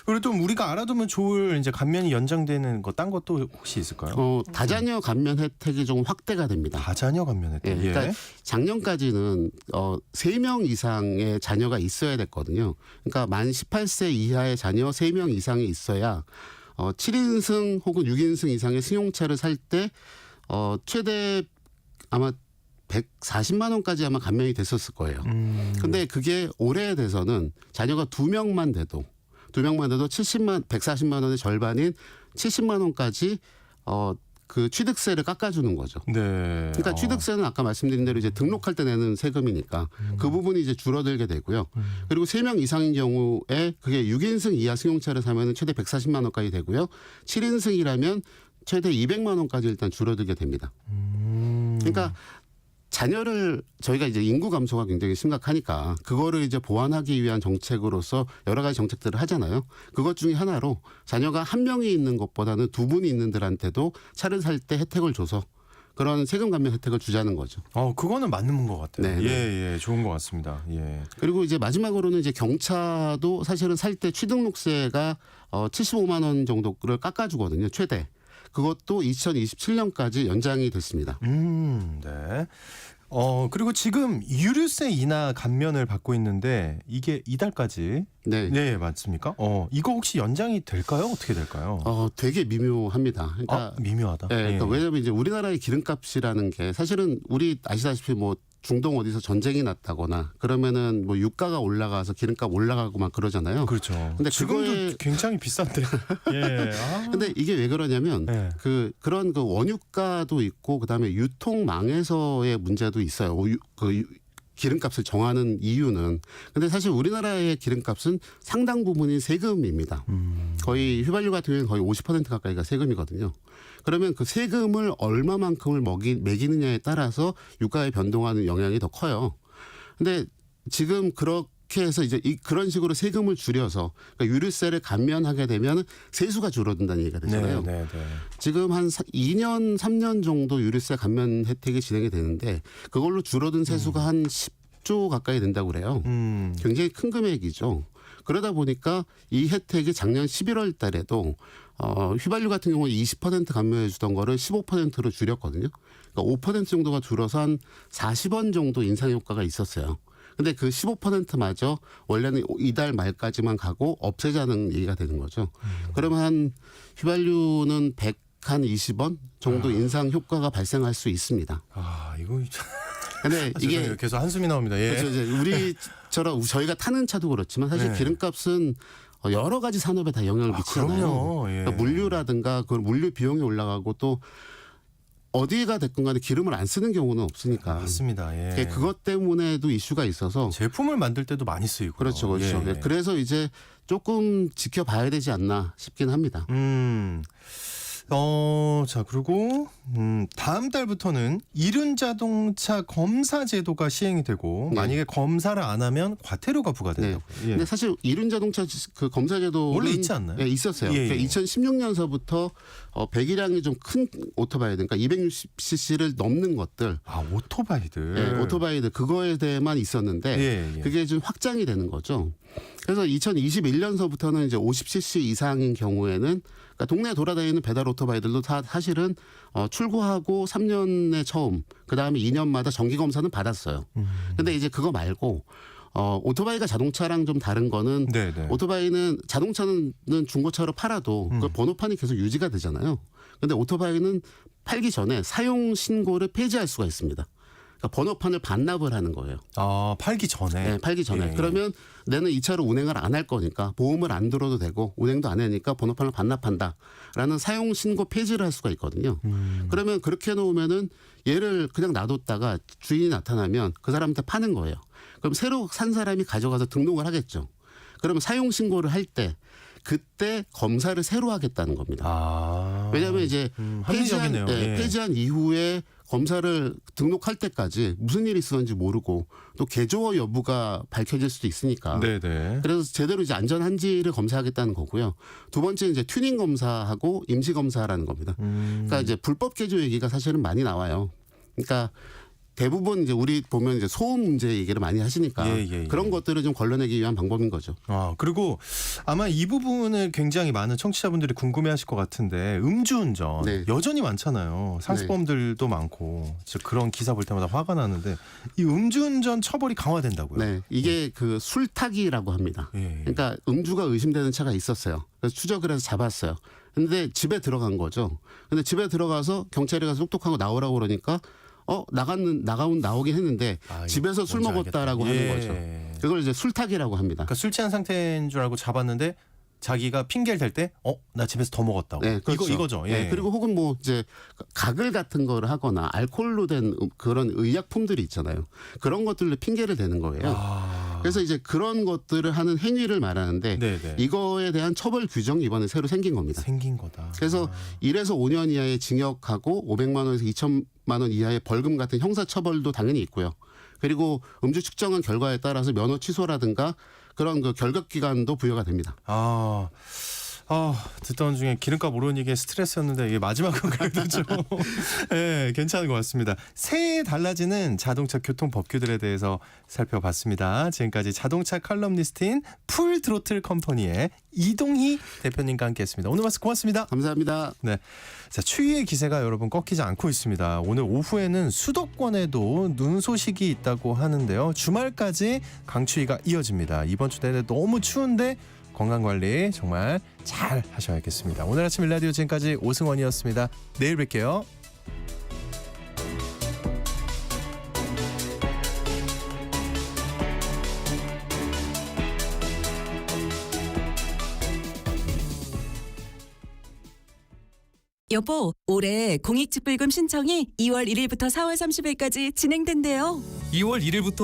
그리고 또 우리가 알아두면 좋을 이제 감면이 연장되는 거, 딴 것도 혹시 있을까요? 다자녀 감면 혜택이 좀 확대가 됩니다. 다자녀 감면 혜택. 예, 그러니까 작년까지는 3명 이상의 자녀가 있어야 됐거든요. 그러니까 만 18세 이하의 자녀 3명 이상이 있어야 7인승 혹은 6인승 이상의 승용차를 살 때 최대 아마 140만 원까지 아마 감면이 됐었을 거예요. 근데 그게 올해에 돼서는 자녀가 2명만 돼도 140만 원의 절반인 70만 원까지 그 취득세를 깎아주는 거죠. 네. 그러니까 취득세는 아까 말씀드린 대로 이제 등록할 때 내는 세금이니까 그 부분이 이제 줄어들게 되고요. 그리고 3명 이상인 경우에 그게 6인승 이하 승용차를 사면은 최대 140만 원까지 되고요. 7인승이라면 최대 200만 원까지 일단 줄어들게 됩니다. 그러니까 자녀를 저희가 이제 인구 감소가 굉장히 심각하니까 그거를 이제 보완하기 위한 정책으로서 여러 가지 정책들을 하잖아요. 그것 중에 하나로 자녀가 한 명이 있는 것보다는 2분이 있는 들한테도 차를 살 때 혜택을 줘서 그런 세금 감면 혜택을 주자는 거죠. 그거는 맞는 것 같아요. 네, 예, 좋은 것 같습니다. 예. 그리고 이제 마지막으로는 이제 경차도 사실은 살 때 취등록세가 75만 원 정도를 깎아주거든요. 최대. 그것도 2027년까지 연장이 됐습니다. 네. 그리고 지금 유류세 인하 감면을 받고 있는데 이게 이달까지 네. 네, 맞습니까? 이거 혹시 연장이 될까요? 어떻게 될까요? 되게 미묘합니다. 그러니까 미묘하다. 네, 그러니까 예. 왜냐하면 이제 우리나라의 기름값이라는 게 사실은 우리 아시다시피 뭐 중동 어디서 전쟁이 났다거나 그러면은 뭐 유가가 올라가서 기름값 올라가고 막 그러잖아요. 그렇죠. 근데 지금도 그거에- 굉장히 비싼데. 예. 근데 이게 왜 그러냐면 예. 그런 그 원유가도 있고 그다음에 유통망에서의 문제도 있어요. 기름값을 정하는 이유는 근데 사실 우리나라의 기름값은 상당 부분이 세금입니다. 거의 휘발유 같은 경우는 거의 50% 가까이가 세금이거든요. 그러면 그 세금을 얼마만큼을 매기느냐에 따라서 유가에 변동하는 영향이 더 커요. 근데 지금 그렇게 해서 이제 그런 식으로 세금을 줄여서 그러니까 유류세를 감면하게 되면 세수가 줄어든다는 얘기가 되잖아요. 네. 지금 한 2년, 3년 정도 유류세 감면 혜택이 진행이 되는데 그걸로 줄어든 세수가 한 10조 가까이 된다고 그래요. 굉장히 큰 금액이죠. 그러다 보니까 이 혜택이 작년 11월 달에도 휘발유 같은 경우는 20% 감면해 주던 거를 15%로 줄였거든요. 그러니까 5% 정도가 줄어서 한 40원 정도 인상 효과가 있었어요. 근데 그 15%마저 원래는 이달 말까지만 가고 없애자는 얘기가 되는 거죠. 그러면 한 휘발유는 120원 정도 인상 효과가 발생할 수 있습니다. 이거 근데 이게 계속 한숨이 나옵니다. 예. 그렇죠. 이제 우리처럼 저희가 타는 차도 그렇지만 사실 네. 기름값은 여러 가지 산업에 다 영향을 미치잖아요. 그럼요. 예. 그러니까 물류라든가 그 물류 비용이 올라가고 또 어디가 됐건 간에 기름을 안 쓰는 경우는 없으니까. 맞습니다. 예. 그러니까 그것 때문에도 이슈가 있어서 제품을 만들 때도 많이 쓰이고. 그렇죠. 그렇죠. 예. 그래서 이제 조금 지켜봐야 되지 않나 싶긴 합니다. 자, 그리고, 다음 달부터는 이륜 자동차 검사 제도가 시행이 되고, 네. 만약에 검사를 안 하면 과태료가 부과된다고요. 예. 근데 사실 이륜 자동차 그 검사제도 원래 있지 않나요? 네, 있었어요. 예, 예. 그러니까 2016년서부터 배기량이 좀 큰 오토바이, 그러니까 260cc를 넘는 것들, 오토바이들. 네, 오토바이들 그거에 대해만 있었는데 예. 그게 좀 확장이 되는 거죠. 그래서 2021년서부터는 이제 50cc 이상인 경우에는 그러니까 동네 돌아다니는 배달 오토바이들도 다 사실은 출고하고 3년에 처음, 그 다음에 2년마다 정기 검사는 받았어요. 근데 이제 그거 말고 오토바이가 자동차랑 좀 다른 거는 네네. 오토바이는 자동차는 중고차로 팔아도 그 번호판이 계속 유지가 되잖아요. 근데 오토바이는 팔기 전에 사용 신고를 폐지할 수가 있습니다. 그러니까 번호판을 반납을 하는 거예요. 팔기 전에. 네, 팔기 전에. 예. 그러면 내는 이 차로 운행을 안 할 거니까 보험을 안 들어도 되고 운행도 안 하니까 번호판을 반납한다라는 사용 신고 폐지를 할 수가 있거든요. 그러면 그렇게 해놓으면은 얘를 그냥 놔뒀다가 주인이 나타나면 그 사람한테 파는 거예요. 그럼 새로 산 사람이 가져가서 등록을 하겠죠. 그러면 사용 신고를 할 때 그때 검사를 새로 하겠다는 겁니다. 왜냐하면 이제 합리적이네요. 예. 폐지한 이후에 검사를 등록할 때까지 무슨 일이 있었는지 모르고 또 개조어 여부가 밝혀질 수도 있으니까. 네네. 그래서 제대로 이제 안전한지를 검사하겠다는 거고요. 두 번째 이제 튜닝 검사하고 임시 검사라는 겁니다. 그러니까 이제 불법 개조 얘기가 사실은 많이 나와요. 그러니까 대부분 이제 우리 보면 이제 소음 문제 얘기를 많이 하시니까 예. 그런 것들을 좀 걸러내기 위한 방법인 거죠. 그리고 아마 이 부분을 굉장히 많은 청취자분들이 궁금해하실 것 같은데 음주운전 네. 여전히 많잖아요. 상습범들도 많고 그런 기사 볼 때마다 화가 나는데 이 음주운전 처벌이 강화된다고요. 네, 이게 그 술타기라고 합니다. 예. 그러니까 음주가 의심되는 차가 있었어요. 그래서 추적을 해서 잡았어요. 근데 집에 들어간 거죠. 근데 집에 들어가서 경찰이 가서 똑똑하고 나오라고 그러니까 나오긴 했는데 집에서 술 뭔지 먹었다라고 알겠다. 하는 거죠. 그걸 이제 술타기라고 합니다. 그러니까 술 취한 상태인 줄 알고 잡았는데 자기가 핑계를 댈 때 나 집에서 더 먹었다고. 네, 그렇죠. 이거죠. 예. 네, 그리고 혹은 뭐 이제 가글 같은 거를 하거나 알코올로 된 그런 의약품들이 있잖아요. 그런 것들로 핑계를 대는 거예요. 그래서 이제 그런 것들을 하는 행위를 말하는데 네네. 이거에 대한 처벌 규정이 이번에 새로 생긴 겁니다. 생긴 거다. 그래서 1에서 5년 이하의 징역하고 500만 원에서 2천만 원 이하의 벌금 같은 형사 처벌도 당연히 있고요. 그리고 음주 측정한 결과에 따라서 면허 취소라든가 그런 그 결격 기간도 부여가 됩니다. 듣던 중에 기름값 오르는 게 스트레스였는데 이게 마지막은 그래도 좀 네, 괜찮은 것 같습니다. 새해 달라지는 자동차 교통 법규들에 대해서 살펴봤습니다. 지금까지 자동차 칼럼니스트인 풀트로틀 컴퍼니의 이동희 대표님과 함께했습니다. 오늘 말씀 고맙습니다. 감사합니다. 네, 자, 추위의 기세가 여러분 꺾이지 않고 있습니다. 오늘 오후에는 수도권에도 눈 소식이 있다고 하는데요. 주말까지 강추위가 이어집니다. 이번 주 내내 너무 추운데 건강관리 정말 잘 하셔야겠습니다. 오늘 아침 일라디오 지금까지 오승원이었습니다. 내일 뵐게요. 여보, 올해 공익집불금 신청이 2월 1일부터 4월 30일까지 진행된대요. 2월 1일부터